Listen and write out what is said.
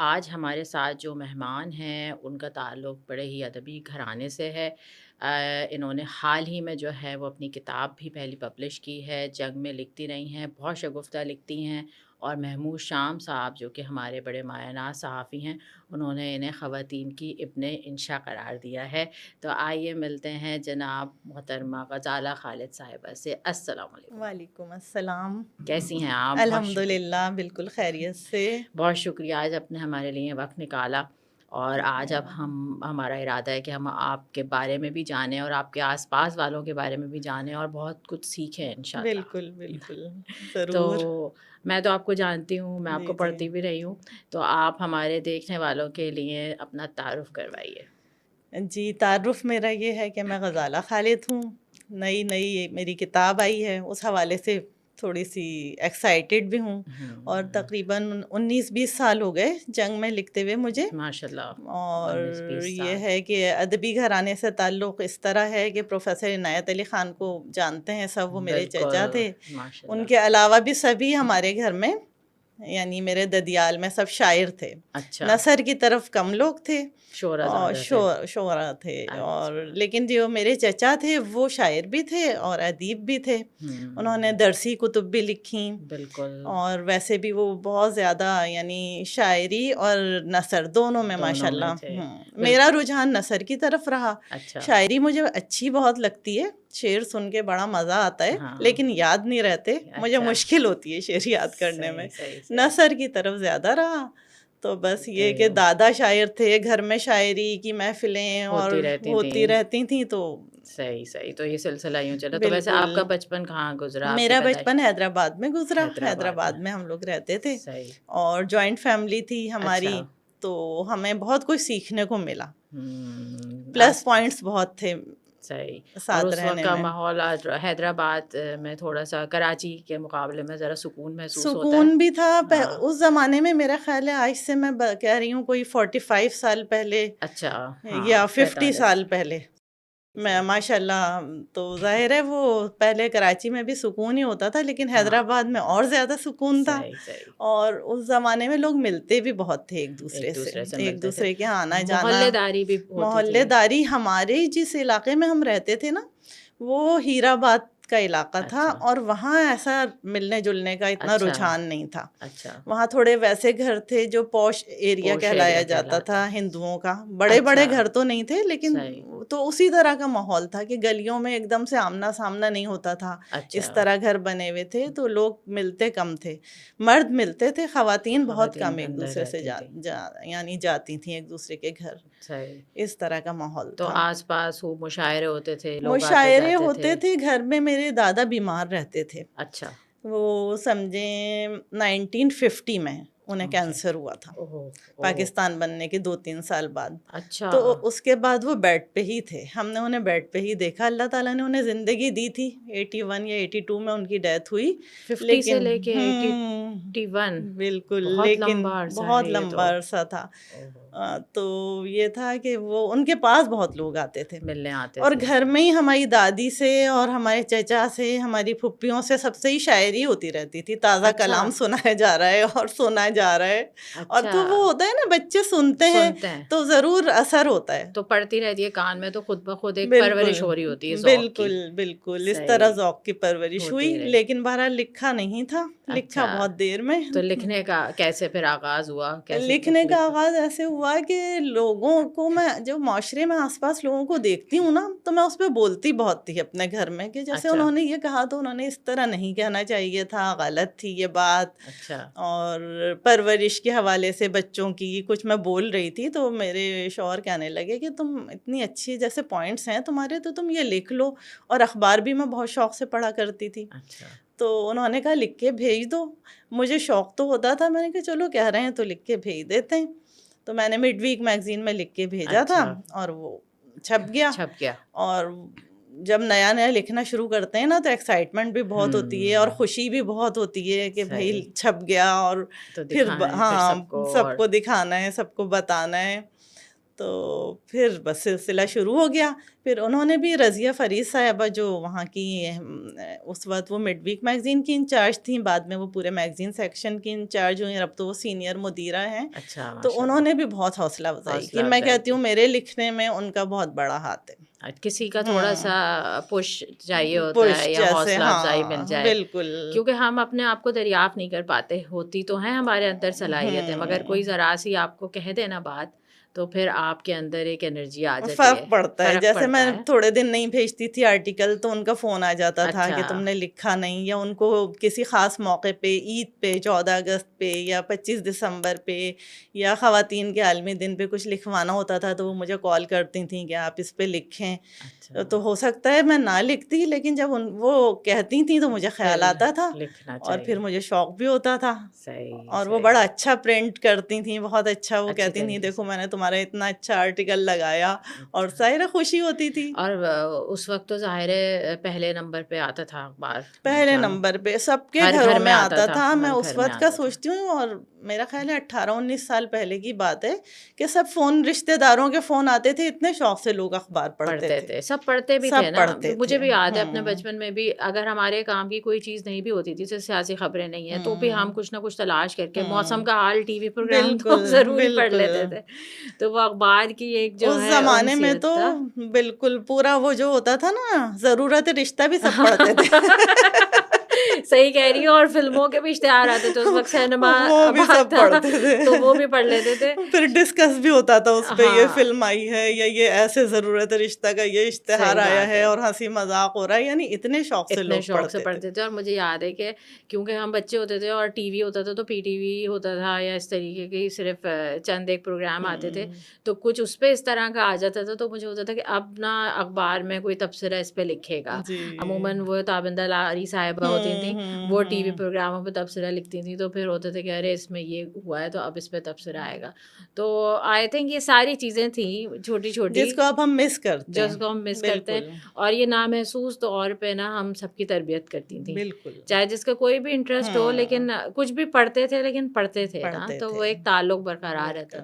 آج ہمارے ساتھ جو مہمان ہیں ان کا تعلق بڑے ہی ادبی گھرانے سے ہے۔ انہوں نے حال ہی میں جو ہے وہ اپنی کتاب بھی پہلی پبلش کی ہے، جنگ میں لکھتی رہی ہیں، بہت شگفتہ لکھتی ہیں، اور محمود شام صاحب جو کہ ہمارے بڑے مایہ ناز صحافی ہیں، انہوں نے انہیں خواتین کی ابن انشا قرار دیا ہے۔ تو آئیے ملتے ہیں جناب محترمہ غزالہ خالد صاحبہ سے۔ السلام علیکم، وعلیکم السلام۔ کیسی ہیں آپ؟ بہت الحمد شکریہ، للہ بالکل خیریت سے۔ بہت شکریہ آج آپ نے ہمارے لیے وقت نکالا، اور آج اب ہمارا ارادہ ہے کہ ہم آپ کے بارے میں بھی جانیں اور آپ کے آس پاس والوں کے بارے میں بھی جانیں اور بہت کچھ سیکھیں انشاءاللہ۔ بالکل بالکل تو ضرور۔ میں تو آپ کو جانتی ہوں، میں آپ کو جی جی پڑھتی بھی رہی ہوں، تو آپ ہمارے دیکھنے والوں کے لیے اپنا تعارف کروائیے۔ جی، تعارف میرا یہ ہے کہ میں غزالہ خالد ہوں۔ نئی میری کتاب آئی ہے، اس حوالے سے تھوڑی سی ایکسائٹیڈ بھی ہوں، اور تقریباً 19-20 سال ہو گئے جنگ میں لکھتے ہوئے مجھے۔ ماشاء اللہ، اور 19-20 یہ سال ہے کہ ادبی گھرانے سے تعلق اس طرح ہے کہ پروفیسر عنایت علی خان کو جانتے ہیں سب، وہ میرے چچا بالکل، تھے۔ ماشاء ان اللہ۔ کے علاوہ بھی سبھی ہمارے گھر میں، یعنی میرے ددیال میں سب شاعر تھے۔ اچھا، نثر کی طرف کم لوگ تھے شعرا اور زیادہ تھے۔ شعرا تھے، اور اچھا، لیکن جو میرے چچا تھے وہ شاعر بھی تھے اور ادیب بھی تھے۔ انہوں نے درسی کتب بھی لکھیں، بالکل، اور ویسے بھی وہ بہت زیادہ یعنی شاعری اور نثر دونوں میں دونوں میں ماشاءاللہ۔ تھے، میرا بالکل۔ رجحان نثر کی طرف رہا۔ اچھا، شاعری مجھے اچھی بہت لگتی ہے، شعر سن کے بڑا مزہ آتا ہے، ہاں، لیکن یاد نہیں رہتے، مجھے اچھا، مشکل ہوتی ہے شعر یاد کرنے میں۔ صحیح صحیح صحیح، نثر کی طرف زیادہ رہا۔ تو بس یہ کہ تو دادا شاعر تھے، گھر میں شاعری کی محفلیں اور ہوتی رہتی ہوتی تھیں، رہتی تھیں، تو صحیح صحیح، تو یہ سلسلہ یوں چلا۔ تو ویسے بالکل۔ آپ کا بچپن کہاں گزرا، آپ کی میرا پیدائش؟ بچپن حیدرآباد میں گزرا، حیدرآباد حیدرآباد میں، میں ہم لوگ رہتے تھے، صحیح، اور جوائنٹ فیملی تھی اچھا، ہماری، تو ہمیں بہت کچھ سیکھنے کو ملا، پلس آس پاس، پوائنٹس بہت تھے صحیح۔ اور ساتھ اس وقت رہنے کا میں۔ ماحول حیدرآباد میں تھوڑا سا کراچی کے مقابلے میں ذرا سکون محسوس ہوتا ہے؟ سکون بھی تھا ہاں، اس زمانے میں، میرا خیال ہے آج سے میں کہہ رہی ہوں کوئی 45 سال پہلے اچھا، ہاں، یا 50 45، سال پہلے، میں ماشاء اللہ، تو ظاہر ہے وہ پہلے کراچی میں بھی سکون ہی ہوتا تھا، لیکن ہاں، حیدرآباد میں اور زیادہ سکون تھا، صحیح صحیح، اور اس زمانے میں لوگ ملتے بھی بہت تھے ایک دوسرے ایک سے، دوسرے سے ایک ملتے تھے، دوسرے کے آنا جانا۔ محلے داری بھی ہوتی محلے تھی، داری، ہمارے جس علاقے میں ہم رہتے تھے نا، وہ ہیر آباد کا علاقہ تھا، اچھا اور وہاں ایسا ملنے جلنے کا اتنا اچھا رجحان نہیں تھا۔ اچھا، وہاں تھوڑے ویسے گھر تھے جو پوش ایریا پوش کہلایا ایریا جاتا کہلاتا تھا ہے، ہندوؤں کا، بڑے اچھا، بڑے گھر تو نہیں تھے، لیکن صحیح، تو اسی طرح کا ماحول تھا کہ گلیوں میں ایک دم سے آمنا سامنا نہیں ہوتا تھا، اچھا، اس طرح گھر بنے ہوئے تھے، تو لوگ ملتے کم تھے، مرد ملتے تھے، خواتین بہت خواتین کم ایک اندر دوسرے سے رہتی تھیں، یعنی جاتی تھیں ایک دوسرے کے گھر، صحیح۔ اس طرح کا ماحول تو تھا۔ آس پاس خوب مشاعرے ہوتے تھے، لوگ آتے مشاعرے جاتے تھے؟ ہوتے تھے، گھر میں میرے دادا بیمار رہتے تھے، اچھا، وہ سمجھیں 1950 میں انہیں اوکے، کینسر ہوا تھا، اوہ، اوہ، پاکستان بننے کے 2-3 سال بعد۔ اچھا، تو اس کے بعد وہ بیڈ پہ ہی تھے، ہم نے انہیں بیڈ پہ ہی دیکھا، اللہ تعالیٰ نے انہیں زندگی دی تھی، 81 یا 82 میں ان کی ڈیتھ ہوئی، 50 سے لیکن لے کے 81، بالکل، بہت لیکن لمبا عرصہ بہت ہے یہ لمبا تو، عرصہ تھا۔ اوہ، تو یہ تھا کہ وہ ان کے پاس بہت لوگ آتے تھے، ملنے آتے اور تھے، گھر میں ہی ہماری دادی سے اور ہمارے چچا سے، ہماری پھپھیوں سے سب سے ہی شاعری ہوتی رہتی تھی، تازہ اچھا کلام سنایا جا رہا ہے اور سنا جا رہا ہے، اور اچھا، تو وہ ہوتا ہے نا، بچے سنتے ہیں سنتے ہیں تو ضرور اثر ہوتا ہے۔ تو پڑھتی رہتی ہے کان میں، تو خود بخود ایک بالکل پرورش ہو رہی ہوتی ہے ذوق کی، بالکل بالکل، اس طرح صحیح، ذوق کی پرورش ہوئی، ہوتی رہی، لیکن بہرحال لکھا نہیں تھا، لکھا اچھا۔ بہت دیر میں۔ تو لکھنے کا کیسے پھر آغاز ہوا، کیسے لکھنے کا لکھا؟ آغاز ایسے ہوا کہ لوگوں کو، میں جو معاشرے میں آس پاس لوگوں کو دیکھتی ہوں نا، تو میں اس پہ بولتی بہت تھی اپنے گھر میں، کہ جیسے اچھا انہوں نے یہ کہا تو انہوں نے اس طرح نہیں کہنا چاہیے تھا، غلط تھی یہ بات۔ اچھا، اور پرورش کے حوالے سے بچوں کی کچھ میں بول رہی تھی، تو میرے شوہر کہنے لگے کہ تم اتنی اچھی جیسے پوائنٹس ہیں تمہارے، تو تم یہ لکھ لو، اور اخبار بھی میں بہت شوق سے پڑھا کرتی تھی، اچھا، تو انہوں نے کہا لکھ کے بھیج دو۔ مجھے شوق تو ہوتا تھا، میں نے کہا چلو کہہ رہے ہیں تو لکھ کے بھیج دیتے ہیں، تو میں نے مڈ ویک میگزین میں لکھ کے بھیجا تھا، اچھا، اور وہ چھپ گیا۔ چھپ گیا، اور جب نیا نیا لکھنا شروع کرتے ہیں نا، تو ایکسائٹمنٹ بھی بہت ہوتی ہے، اور خوشی بھی بہت ہوتی ہے کہ بھائی صحیح، چھپ گیا، اور تو پھر دکھائیں پھر ہاں سب کو، سب اور کو دکھانا ہے، سب کو بتانا ہے۔ تو پھر بس سلسلہ شروع ہو گیا. پھر انہوں نے بھی رضیہ فرید صاحبہ جو وہاں کی اس وقت وہ مڈ ویک میگزین کی انچارج تھیں, بعد میں وہ پورے میگزین سیکشن کی انچارج ہوئی, اب تو وہ سینئر مدیرہ ہیں. اچھا تو ماشاء انہوں اللہ. نے بھی بہت حوصلہ افزائی حوصلہ کی. میں افزائی کہتی کی. ہوں میرے لکھنے میں ان کا بہت بڑا ہاتھ ہے. کسی کا تھوڑا سا پش چاہیے ہوتا پش ہے یا جیسے, حوصلہ افزائی مل ہاں جائے, بالکل. کیونکہ ہم اپنے آپ کو دریافت نہیں کر پاتے. ہوتی تو ہیں ہمارے اندر صلاحیتیں, مگر کوئی ذرا سی آپ کو کہہ دے نا بات, تو پھر آپ کے اندر ایک انرجی آ جاتی ہے, فرق پڑتا ہے. فرق جیسے میں پڑتا ہے. تھوڑے دن نہیں بھیجتی تھی آرٹیکل تو ان کا فون آ جاتا تھا اچھا کہ تم نے لکھا نہیں, یا ان کو کسی خاص موقع پہ, عید پہ, 14 اگست پہ یا 25 دسمبر پہ یا خواتین کے عالمی دن پہ کچھ لکھوانا ہوتا تھا تو وہ مجھے کال کرتی تھیں کہ آپ اس پہ لکھیں. اچھا تو ہو سکتا ہے میں نہ لکھتی, لیکن جب وہ کہتی تھیں تو مجھے پھر خیال آتا تھا, لکھنا اور پھر چاہیے. مجھے شوق بھی ہوتا تھا. صحیح اور وہ صحیح. بڑا اچھا پرنٹ کرتی تھیں, بہت اچھا. وہ اچھی کہتی تھیں طریقے دیکھو سے. میں نے تمہارا اتنا اچھا آرٹیکل لگایا, اور اچھا. ظاہر خوشی ہوتی تھی. اور اس وقت تو ظاہر ہے پہلے نمبر پہ آتا تھا اخبار, میرے پہلے خیال میں نمبر پہ سب کے ہر گھروں گھر میں آتا تھا, تھا. میں ہر اس گھر میں وقت کا آتا تھا. سوچتی ہوں, اور میرا خیال ہے 18-19 سال پہلے کی بات ہے کہ سب فون, رشتہ داروں کے فون آتے تھے, اتنے شوق سے لوگ اخبار پڑھتے پڑھتے تھے, سب پڑھتے بھی تھے سب نا. پڑھتے مجھے تھے. بھی یاد ہے اپنے بچپن میں بھی, اگر ہمارے کام کی کوئی چیز نہیں بھی ہوتی تھی, جیسے سیاسی خبریں نہیں ہیں, تو بھی ہم کچھ نہ کچھ تلاش کر کے موسم کا حال, ٹی وی پروگرام تو بالکل ضروری پڑھ بالکل. لیتے تھے. تو وہ اخبار کی ایک جو اس ہے زمانے میں تو انسیت تھا. بالکل پورا وہ جو ہوتا تھا نا, ضرورت رشتہ بھی سب پڑھتے تھے. صحیح کہہ رہی ہو. اور فلموں کے بھی اشتہار آتے تھے, اس وقت سینما وہ بھی بھاگ سب تھا پڑھتے تھے. تو وہ بھی پڑھ لیتے تھے. پھر ڈسکس بھی ہوتا تھا اس پہ, یہ ہاں فلم آئی ہے, یا یہ ایسے ضرورت رشتہ کا یہ اشتہار صحیح آیا بات ہے, ہے. اور ہنسی مذاق ہو رہا ہے. یعنی اتنے شوق سے اتنے لوگ شوق سے پڑھتے تھے. پڑھتے تھے. اور مجھے یاد ہے کہ کیونکہ ہم بچے ہوتے تھے اور ٹی وی ہوتا تھا, تو پی ٹی وی ہوتا تھا, یا اس طریقے کی صرف چند ایک پروگرام آتے تھے, تو کچھ اس پہ اس طرح کا آ جاتا تھا. تو مجھے ہوتا تھا کہ اب نا اخبار میں کوئی تبصرہ اس پہ لکھے گا. جی. عموماً وہ تابندہ لاری صاحبہ ہوتی تھیں, وہ ٹی وی پروگراموں پہ تبصرہ لکھتی تھیں, تو پھر ہوتے تھے کہ ارے اس میں یہ ہوا ہے تو اب اس پہ تبصرہ آئے گا. تو آئی تھنک یہ ساری چیزیں تھیں چھوٹی چھوٹی, جس کو اب ہم مس کرتے جس ہیں. کو ہم مس کرتے ہیں. بالکل اور یہ نامحسوس طور پہ نا ہم سب کی تربیت کرتی تھیں, بالکل. چاہے جس کا کوئی بھی انٹرسٹ ہو, لیکن کچھ بھی پڑھتے تھے, لیکن پڑھتے تھے نا, پڑھتے تو وہ تھے ایک تعلق برقرار رہتا تھا.